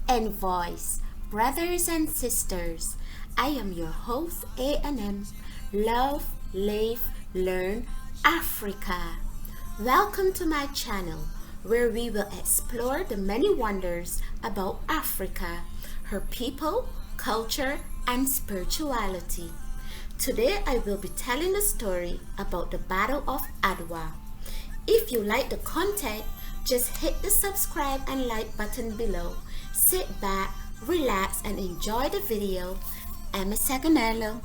and voice. Brothers and sisters, I am your host A&M. Love, Live, Learn, Africa. Welcome to my channel where we will explore the many wonders about Africa, her people, culture, and spirituality. Today I will be telling a story about the Battle of Adwa. If you like the content, just hit the subscribe and like button below. Sit back, relax, and enjoy the video. Emma Saganello.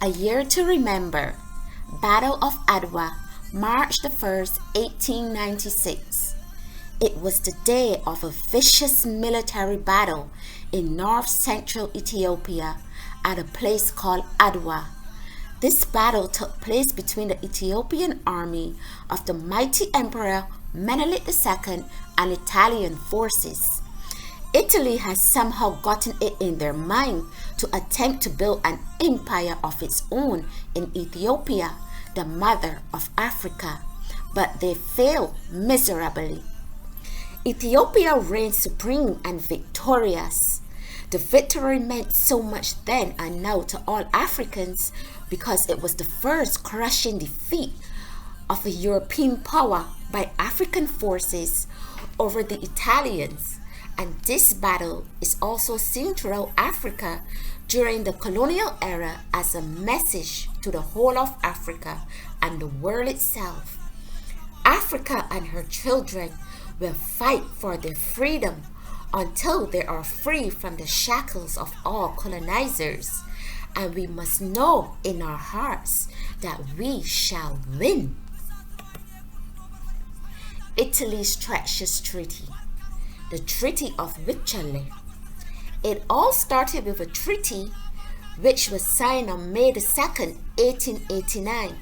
A year to remember. Battle of Adwa, March the 1st, 1896. It was the day of a vicious military battle in north-central Ethiopia at a place called Adwa. This battle took place between the Ethiopian army of the mighty Emperor Menelik II and Italian forces. Italy has somehow gotten it in their mind to attempt to build an empire of its own in Ethiopia, the mother of Africa, but they failed miserably. Ethiopia reigned supreme and victorious. The victory meant so much then and now to all Africans because it was the first crushing defeat of a European power by African forces over the Italians, and this battle is also seen throughout Africa during the colonial era as a message to the whole of Africa and the world itself. Africa and her children will fight for their freedom until they are free from the shackles of all colonizers, and we must know in our hearts that we shall win. Italy's treacherous treaty, the Treaty of Wycliffe. It all started with a treaty which was signed on May the 2nd, 1889,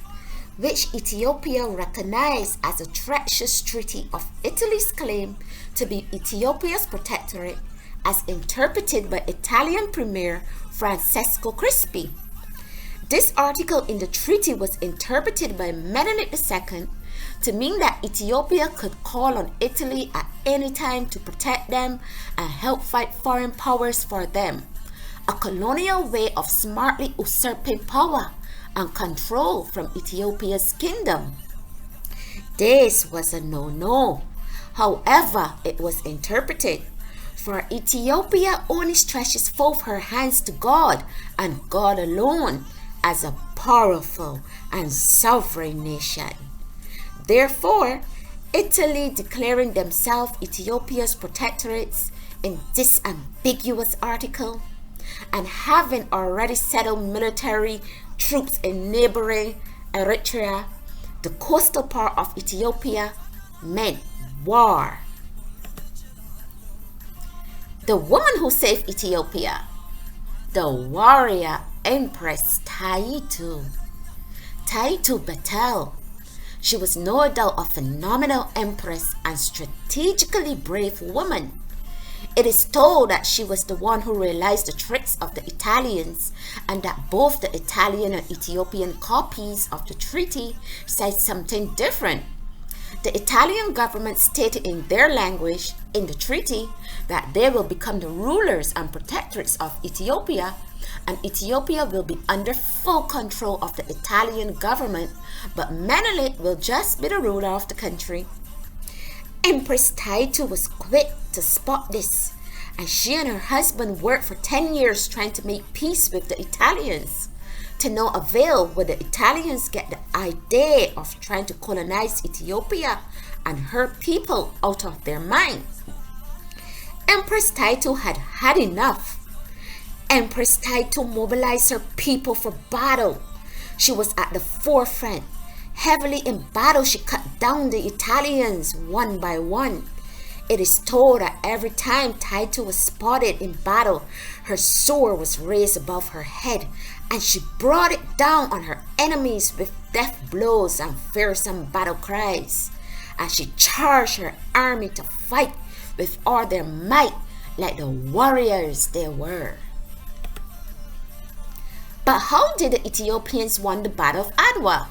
which Ethiopia recognized as a treacherous treaty of Italy's claim to be Ethiopia's protectorate as interpreted by Italian Premier Francesco Crispi. This article in the treaty was interpreted by Menelik II to mean that Ethiopia could call on Italy at any time to protect them and help fight foreign powers for them, a colonial way of smartly usurping power and control from Ethiopia's kingdom. This was a no-no. However, it was interpreted, for Ethiopia only stretches forth her hands to God and God alone as a powerful and sovereign nation. Therefore, Italy declaring themselves Ethiopia's protectorates in this ambiguous article, and having already settled military troops in neighboring Eritrea, the coastal part of Ethiopia, meant war. The woman who saved Ethiopia, the warrior Empress Taitu Betel. She was no doubt a phenomenal empress and strategically brave woman. It is told that she was the one who realized the tricks of the Italians, and that both the Italian and Ethiopian copies of the treaty said something different. The Italian government stated in their language in the treaty that they will become the rulers and protectorates of Ethiopia, and Ethiopia will be under full control of the Italian government, but Menelik will just be the ruler of the country. Empress Taitu was quick to spot this, and she and her husband worked for 10 years trying to make peace with the Italians. To no avail would the Italians get the idea of trying to colonize Ethiopia and her people out of their mind. Empress Taitu had had enough. Empress Taitu mobilized her people for battle. She was at the forefront. Heavily in battle, she cut down the Italians one by one. It is told that every time Taitu was spotted in battle, her sword was raised above her head, and she brought it down on her enemies with death blows and fearsome battle cries, as she charged her army to fight with all their might like the warriors they were. But how did the Ethiopians win the Battle of Adwa?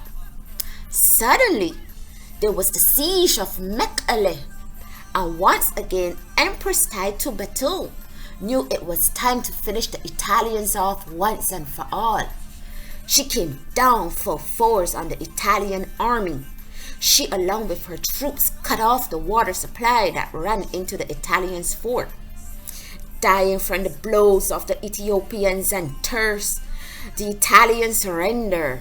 Suddenly, there was the siege of Mekelle, And once again, Empress Title Batul knew it was time to finish the Italians off once and for all. She came down full force on the Italian army. She, along with her troops, cut off the water supply that ran into the Italians' fort. Dying from the blows of the Ethiopians and thirst, the Italians surrendered.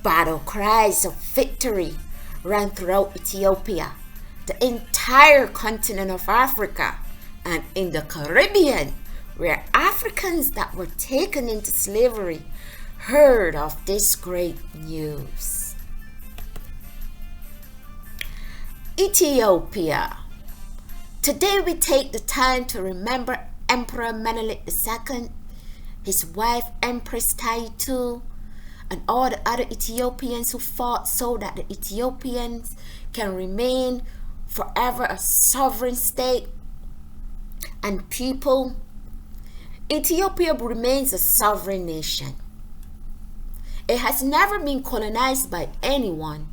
Battle cries of victory ran throughout Ethiopia, the entire continent of Africa, and in the Caribbean, where Africans that were taken into slavery heard of this great news. Ethiopia. Today we take the time to remember Emperor Menelik II, his wife Empress Taitu, and all the other Ethiopians who fought so that the Ethiopians can remain forever a sovereign state and people. Ethiopia remains a sovereign nation. It has never been colonized by anyone.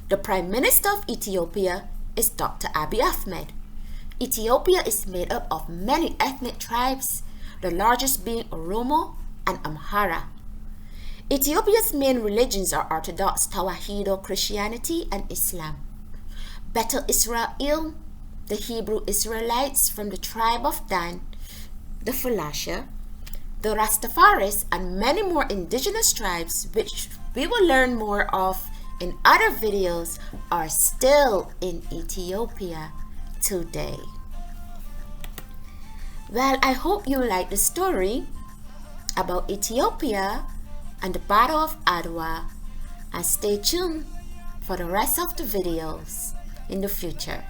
The Prime Minister of Ethiopia is Dr. Abiy Ahmed. Ethiopia is made up of many ethnic tribes, the largest being Oromo and Amhara. Ethiopia's main religions are Orthodox Tawahedo Christianity and Islam. Beta Israel, the Hebrew Israelites from the tribe of Dan, the Falasha, the Rastafaris, and many more indigenous tribes, which we will learn more of in other videos, are still in Ethiopia today. Well, I hope you like the story about Ethiopia and the Battle of Adwa, and stay tuned for the rest of the videos in the future.